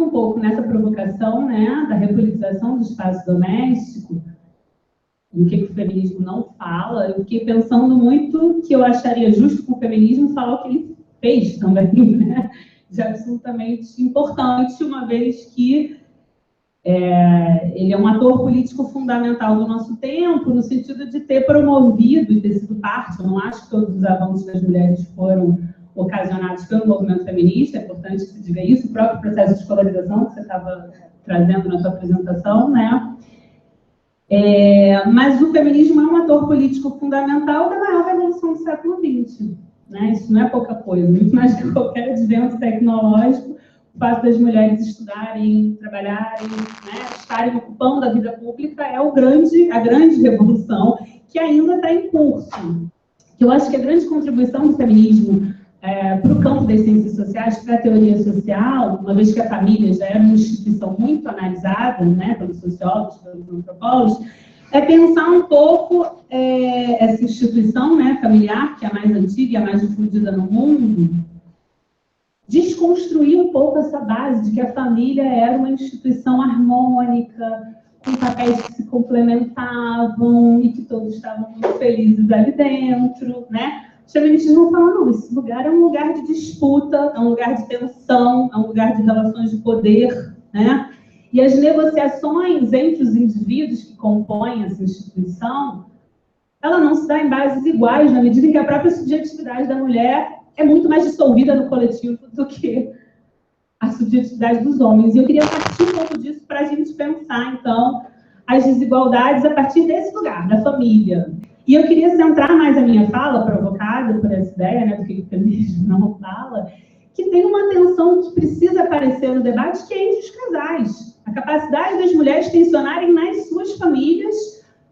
um pouco nessa provocação, né, da repolitização do espaço doméstico, e o que o feminismo não fala, eu fiquei pensando muito que eu acharia justo com o feminismo falar o que ele fez também, né, de absolutamente importante, uma vez que ele é um ator político fundamental do nosso tempo, no sentido de ter promovido e ter sido parte. Eu não acho que todos os avanços das mulheres foram ocasionados pelo movimento feminista, é importante que se diga isso, o próprio processo de escolarização que você estava trazendo na sua apresentação, né? Mas o feminismo é um ator político fundamental da maior revolução do século XX. Né? Isso não é pouca coisa, muito mais que qualquer advento tecnológico. O fato das mulheres estudarem, trabalharem, né, estarem ocupando a vida pública é a grande revolução que ainda está em curso. Eu acho que a grande contribuição do feminismo para o campo das ciências sociais, para a teoria social, uma vez que a família já era uma instituição muito analisada, né, pelos sociólogos, pelos antropólogos, é pensar um pouco essa instituição, né, familiar, que é a mais antiga e a mais difundida no mundo, desconstruir um pouco essa base de que a família era uma instituição harmônica, com papéis que se complementavam e que todos estavam muito felizes ali dentro, né? Os feministas vão falar, não, esse lugar é um lugar de disputa, é um lugar de tensão, é um lugar de relações de poder, né? E as negociações entre os indivíduos que compõem essa instituição, ela não se dá em bases iguais, na medida em que a própria subjetividade da mulher é muito mais dissolvida no coletivo do que a subjetividade dos homens. E eu queria partir um pouco disso para a gente pensar, então, as desigualdades a partir desse lugar, da família. E eu queria centrar mais a minha fala, provocada por essa ideia, né, do que o feminismo não fala, que tem uma tensão que precisa aparecer no debate, que é entre os casais. A capacidade das mulheres tensionarem nas suas famílias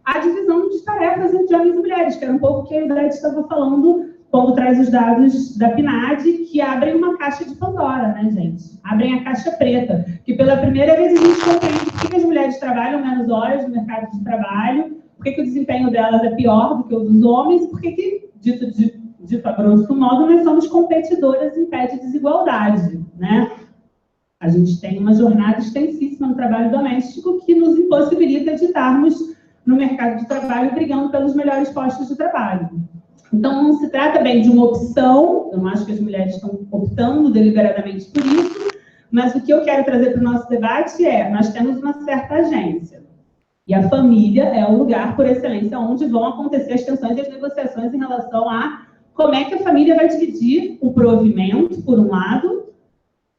a divisão de tarefas entre homens e mulheres, que era um pouco o que a Ivete estava falando quando traz os dados da PNAD, que abrem uma caixa de Pandora, né, gente? Abrem a caixa preta, que pela primeira vez a gente compreende por que as mulheres trabalham menos horas no mercado de trabalho, por que o desempenho delas é pior do que o dos homens, e por que, dito a grosso modo, nós somos competidoras em pé de desigualdade, né? A gente tem uma jornada extensíssima no trabalho doméstico que nos impossibilita de estarmos no mercado de trabalho brigando pelos melhores postos de trabalho. Então, não se trata bem de uma opção, eu não acho que as mulheres estão optando deliberadamente por isso, mas o que eu quero trazer para o nosso debate é, nós temos uma certa agência. E a família é o lugar, por excelência, onde vão acontecer as tensões e as negociações em relação a como é que a família vai dividir o provimento, por um lado,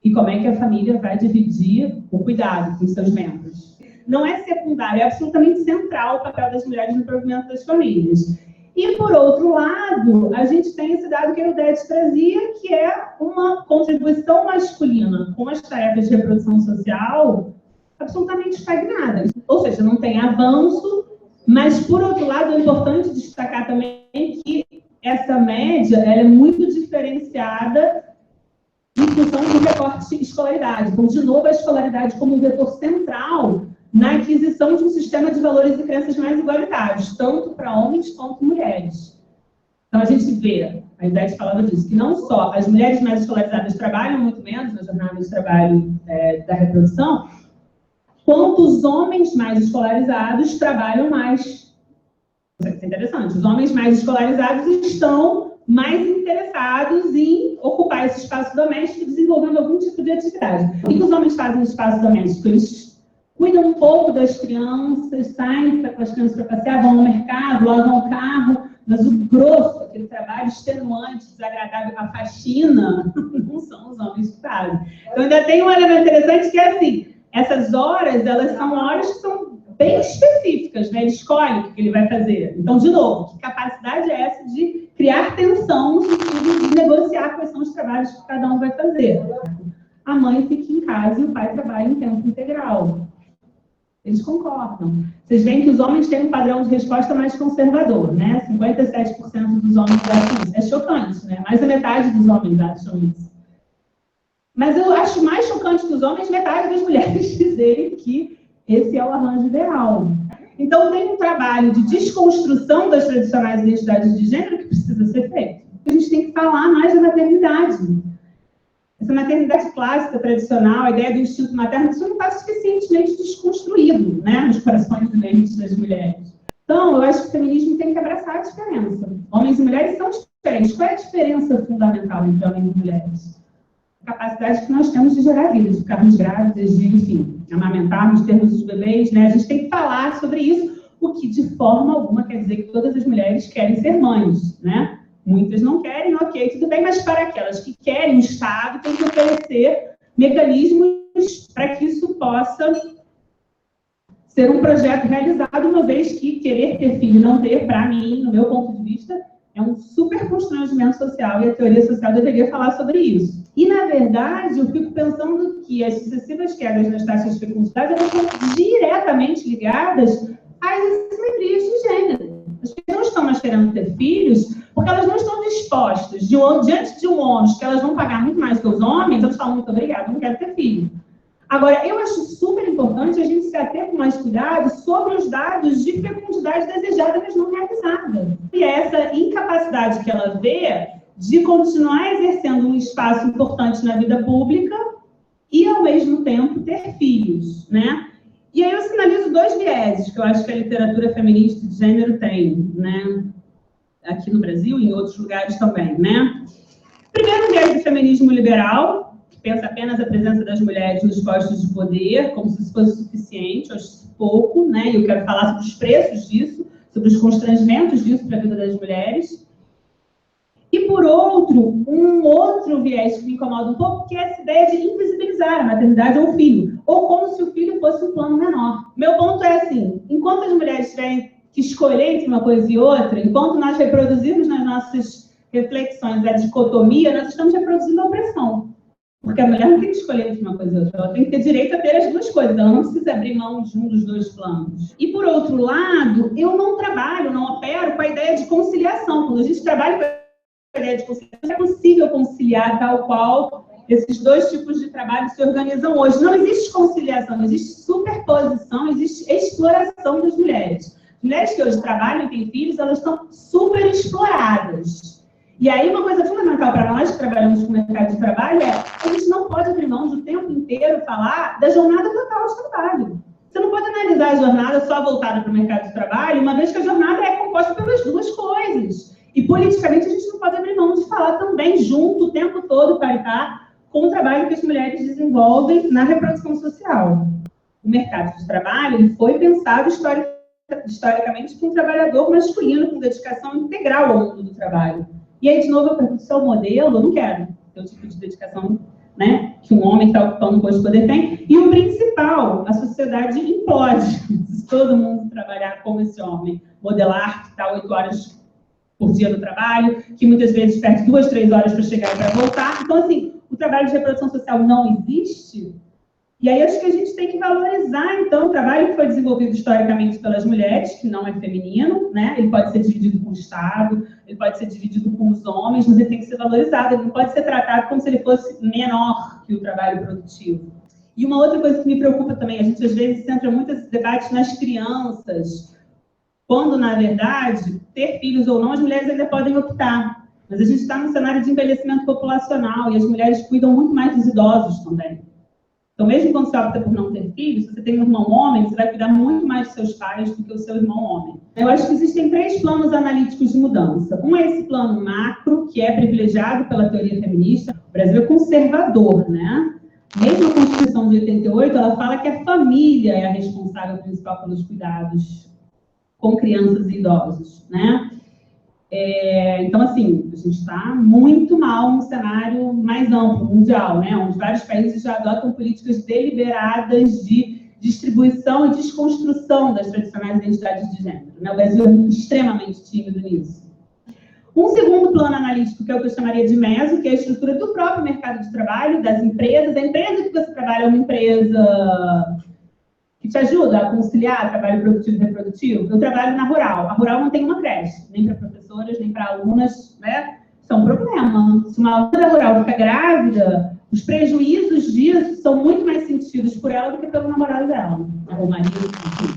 e como é que a família vai dividir o cuidado com os seus membros. Não é secundário, é absolutamente central o papel das mulheres no provimento das famílias. E, por outro lado, a gente tem esse dado que a Eudete trazia, que é uma contribuição masculina com as tarefas de reprodução social absolutamente estagnadas. Ou seja, não tem avanço, mas, por outro lado, é importante destacar também que essa média ela é muito diferenciada em função do recorte de escolaridade. Então, de novo, a escolaridade como um vetor central na aquisição de um sistema de valores e crenças mais igualitários, tanto para homens quanto mulheres. Então, a gente vê, a Ivete falava disso, que não só as mulheres mais escolarizadas trabalham muito menos na jornada de trabalho da reprodução, quanto os homens mais escolarizados trabalham mais. Isso é interessante. Os homens mais escolarizados estão mais interessados em ocupar esse espaço doméstico e desenvolvendo algum tipo de atividade. O que os homens fazem no espaço doméstico? Eles cuidam um pouco das crianças, saem com as crianças para passear, vão ao mercado, lavam o carro, mas o grosso, aquele trabalho extenuante, desagradável, a faxina, não são os homens que fazem. Então, ainda tem um elemento interessante que é assim, essas horas, elas são horas que são bem específicas, né? Ele escolhe o que ele vai fazer. Então, de novo, que capacidade é essa de criar tensão no sentido de negociar quais são os trabalhos que cada um vai fazer? A mãe fica em casa e o pai trabalha em tempo integral. Eles concordam. Vocês veem que os homens têm um padrão de resposta mais conservador, né? 57% dos homens acham isso. É chocante, né? Mais da metade dos homens acham isso. Mas eu acho mais chocante que os homens, metade das mulheres dizerem que esse é o arranjo ideal. Então, tem um trabalho de desconstrução das tradicionais identidades de gênero que precisa ser feito. A gente tem que falar mais da maternidade. Essa maternidade clássica, tradicional, a ideia do instinto materno, isso não está suficientemente desconstruído, né, nos corações e mentes das mulheres. Então, eu acho que o feminismo tem que abraçar a diferença. Homens e mulheres são diferentes. Qual é a diferença fundamental entre homens e mulheres? A capacidade que nós temos de gerar vida, de ficarmos grávidas, de, enfim, amamentarmos, termos os bebês, né? A gente tem que falar sobre isso, o que de forma alguma quer dizer que todas as mulheres querem ser mães, né? Muitas não querem, ok, tudo bem, mas para aquelas que querem, o Estado tem que oferecer mecanismos para que isso possa ser um projeto realizado, uma vez que querer ter filho e não ter, para mim, no meu ponto de vista, é um super constrangimento social, e a teoria social deveria falar sobre isso. E, na verdade, eu fico pensando que as sucessivas quedas nas taxas de fecundidade estão diretamente ligadas às assimetrias de gênero. As pessoas não estão mais querendo ter filhos porque elas não estão dispostas, diante de um ônus que elas vão pagar muito mais que os homens, elas falam, muito obrigada, não quero ter filho. Agora, eu acho super importante a gente se ater com mais cuidado sobre os dados de fecundidade desejada, mas não realizada. E é essa incapacidade que ela vê de continuar exercendo um espaço importante na vida pública e, ao mesmo tempo, ter filhos, né? E aí eu sinalizo dois vieses que eu acho que a literatura feminista de gênero tem, né? Aqui no Brasil e em outros lugares também, né? Primeiro, o viés do feminismo liberal, que pensa apenas a presença das mulheres nos postos de poder, como se isso fosse suficiente, eu acho pouco, né? E eu quero falar sobre os preços disso, sobre os constrangimentos disso para a vida das mulheres. E, por outro, um outro viés que me incomoda um pouco, que é essa ideia de invisibilizar a maternidade ou o filho, ou como se o filho fosse um plano menor. Meu ponto é assim, enquanto as mulheres tiverem que escolher entre uma coisa e outra, enquanto nós reproduzimos nas nossas reflexões a dicotomia, nós estamos reproduzindo a opressão. Porque a mulher não tem que escolher entre uma coisa e outra, ela tem que ter direito a ter as duas coisas, ela não precisa abrir mão de um dos dois planos. E, por outro lado, eu não trabalho, não opero com a ideia de conciliação. Quando a gente trabalha com a ideia de conciliação, é possível conciliar tal qual esses dois tipos de trabalho se organizam hoje. Não existe conciliação, existe superposição, existe exploração das mulheres. Mulheres que hoje trabalham e têm filhos, elas estão super exploradas. E aí, uma coisa fundamental para nós que trabalhamos com o mercado de trabalho é a gente não pode abrir mão de o tempo inteiro falar da jornada total de trabalho. Você não pode analisar a jornada só voltada para o mercado de trabalho, uma vez que a jornada é composta pelas duas coisas. E, politicamente, a gente não pode abrir mão de falar também junto, o tempo todo, para com o trabalho que as mulheres desenvolvem na reprodução social. O mercado de trabalho ele foi pensado historicamente para um trabalhador masculino com dedicação integral ao mundo do trabalho. E aí, de novo, eu pergunto, se é o modelo, eu não quero ter o tipo de dedicação, né, que um homem que está ocupando um posto de poder tem. E o principal, a sociedade implode se todo mundo trabalhar como esse homem. Modelar, que está 8 horas por dia no trabalho, que muitas vezes perde 2, 3 horas para chegar e para voltar. Então, assim, o trabalho de reprodução social não existe. E aí acho que a gente tem que valorizar, então, o trabalho que foi desenvolvido historicamente pelas mulheres, que não é feminino, né? Ele pode ser dividido com o Estado, ele pode ser dividido com os homens, mas ele tem que ser valorizado, ele não pode ser tratado como se ele fosse menor que o trabalho produtivo. E uma outra coisa que me preocupa também, a gente às vezes centra muito esse debate nas crianças, quando, na verdade, ter filhos ou não, as mulheres ainda podem optar. Mas a gente está num cenário de envelhecimento populacional e as mulheres cuidam muito mais dos idosos também. Então, mesmo quando você opta por não ter filhos, se você tem um irmão homem, você vai cuidar muito mais dos seus pais do que o seu irmão homem. Eu acho que existem 3 planos analíticos de mudança. Um é esse plano macro, que é privilegiado pela teoria feminista. O Brasil é conservador, né? Mesmo a Constituição de 88, ela fala que a família é a responsável principal pelos cuidados com crianças e idosos, né? Então, assim, a gente está muito mal no cenário mais amplo, mundial, né? Onde vários países já adotam políticas deliberadas de distribuição e desconstrução das tradicionais identidades de gênero, né? O Brasil é extremamente tímido nisso. Um segundo plano analítico, que é o que eu chamaria de meso, que é a estrutura do próprio mercado de trabalho, das empresas. A empresa que você trabalha é uma empresa que te ajuda a conciliar trabalho produtivo e reprodutivo. Eu trabalho na Rural. A Rural não tem uma creche, nem para professoras, nem para alunas, né? Isso é um problema. Se uma aluna da Rural fica grávida, os prejuízos disso são muito mais sentidos por ela do que pelo namorado dela, ou marido, enfim.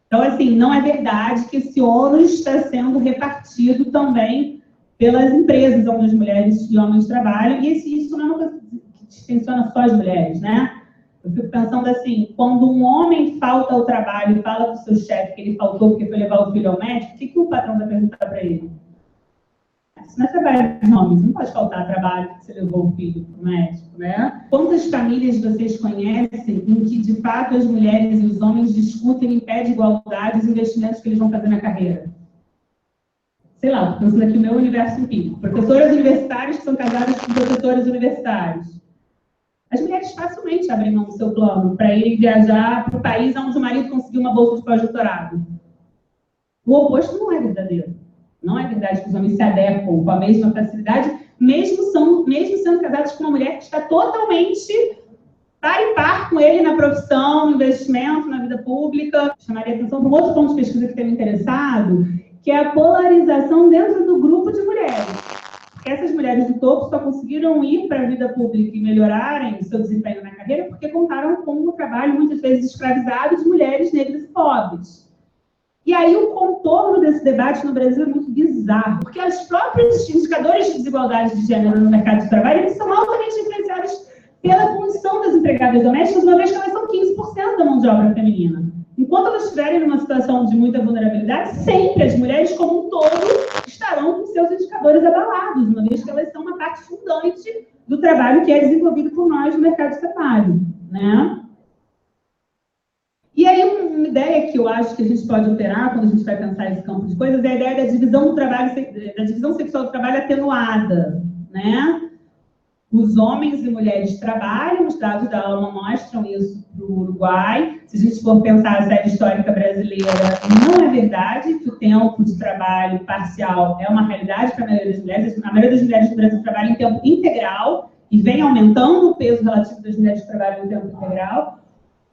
Então, assim, não é verdade que esse ônus está sendo repartido também pelas empresas onde as mulheres e homens trabalham, e isso não é uma coisa que tensiona só as mulheres, né? Eu fico pensando assim, quando um homem falta ao trabalho e fala para o seu chefe que ele faltou porque foi levar o filho ao médico, o que o patrão vai perguntar para ele? Isso não é trabalho de homens, não pode faltar trabalho porque você levou o filho para o médico, né? Quantas famílias vocês conhecem em que, de fato, as mulheres e os homens discutem em pé de igualdade os investimentos que eles vão fazer na carreira? Sei lá, estou pensando aqui no meu universo empírico. Professoras universitárias que são casadas com professores universitários. As mulheres facilmente abrem mão do seu plano para ir viajar para o país onde o marido conseguiu uma bolsa de pós-doutorado. O oposto não é verdadeiro. Não é verdade que os homens se adequam com a mesma facilidade, mesmo sendo casados com uma mulher que está totalmente par e par com ele na profissão, no investimento, na vida pública. Chamaria a atenção para um outro ponto de pesquisa que tem me interessado, que é a polarização dentro do grupo de mulheres. Porque essas mulheres do topo só conseguiram ir para a vida pública e melhorarem o seu desempenho na carreira porque contaram com o trabalho, muitas vezes escravizado, de mulheres negras e pobres. E aí o contorno desse debate no Brasil é muito bizarro, porque os próprios indicadores de desigualdade de gênero no mercado de trabalho eles são altamente influenciados pela condição das empregadas domésticas, uma vez que elas são 15% da mão de obra feminina. Enquanto elas estiverem numa situação de muita vulnerabilidade, sempre as mulheres, como um todo, estarão com seus indicadores abalados, uma vez que elas são uma parte fundante do trabalho que é desenvolvido por nós no mercado de trabalho, né? E aí, uma ideia que eu acho que a gente pode operar quando a gente vai pensar esse campo de coisas é a ideia da divisão do trabalho, da divisão sexual do trabalho atenuada, né? Os homens e mulheres trabalham, os dados da ALMA mostram isso para o Uruguai. Se a gente for pensar a série histórica brasileira, não é verdade que o tempo de trabalho parcial é uma realidade para a maioria das mulheres. A maioria das mulheres do Brasil trabalha em tempo integral e vem aumentando o peso relativo das mulheres que trabalham em tempo integral.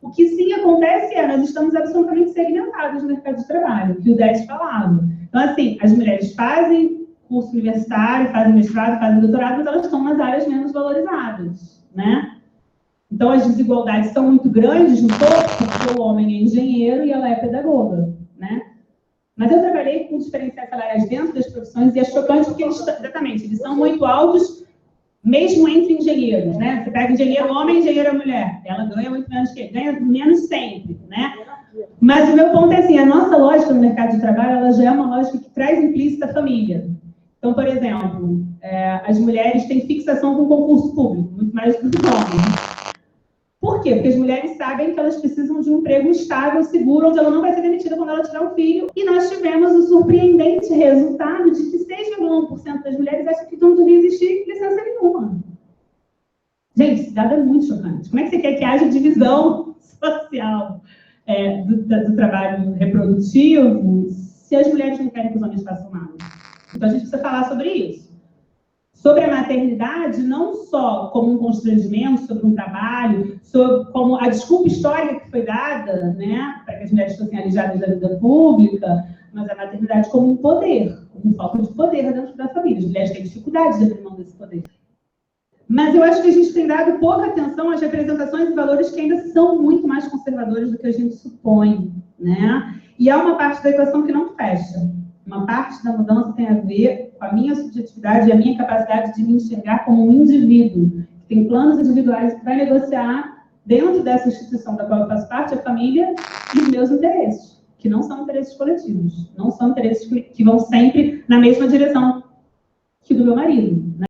O que sim acontece é, nós estamos absolutamente segmentados no mercado de trabalho, que o Décio falava. Então, assim, as mulheres fazem curso universitário, fazem mestrado, fazem doutorado, mas elas estão nas áreas menos valorizadas, né? Então, as desigualdades são muito grandes no topo, porque o homem é engenheiro e ela é pedagoga, né? Mas eu trabalhei com diferenciais salariais dentro das profissões e é chocante porque eles são muito altos, mesmo entre engenheiros, né? Você pega engenheiro homem e engenheira mulher, ela ganha muito menos que ele, ganha menos sempre, né? Mas o meu ponto é assim, a nossa lógica no mercado de trabalho, ela já é uma lógica que traz implícita a família. Então, por exemplo, as mulheres têm fixação com concurso público, muito mais do que os homens. Por quê? Porque as mulheres sabem que elas precisam de um emprego estável, seguro, onde ela não vai ser demitida quando ela tiver um filho. E nós tivemos o surpreendente resultado de que 6,1% das mulheres acham que não devia existir licença nenhuma. Gente, esse dado é muito chocante. Como é que você quer que haja divisão social do trabalho reprodutivo se as mulheres não querem que os homens façam nada? Então, a gente precisa falar sobre isso. Sobre a maternidade, não só como um constrangimento, sobre um trabalho, como a desculpa histórica que foi dada, né, para que as mulheres fossem alijadas da vida pública, mas a maternidade como um poder, como falta de poder dentro da família. As mulheres têm dificuldade de abrir mão desse poder. Mas eu acho que a gente tem dado pouca atenção às representações e valores que ainda são muito mais conservadores do que a gente supõe, né? E há uma parte da equação que não fecha. Uma parte da mudança tem a ver com a minha subjetividade e a minha capacidade de me enxergar como um indivíduo, que tem planos individuais que vai negociar dentro dessa instituição da qual eu faço parte, a família, e os meus interesses, que não são interesses coletivos, não são interesses que vão sempre na mesma direção que o do meu marido.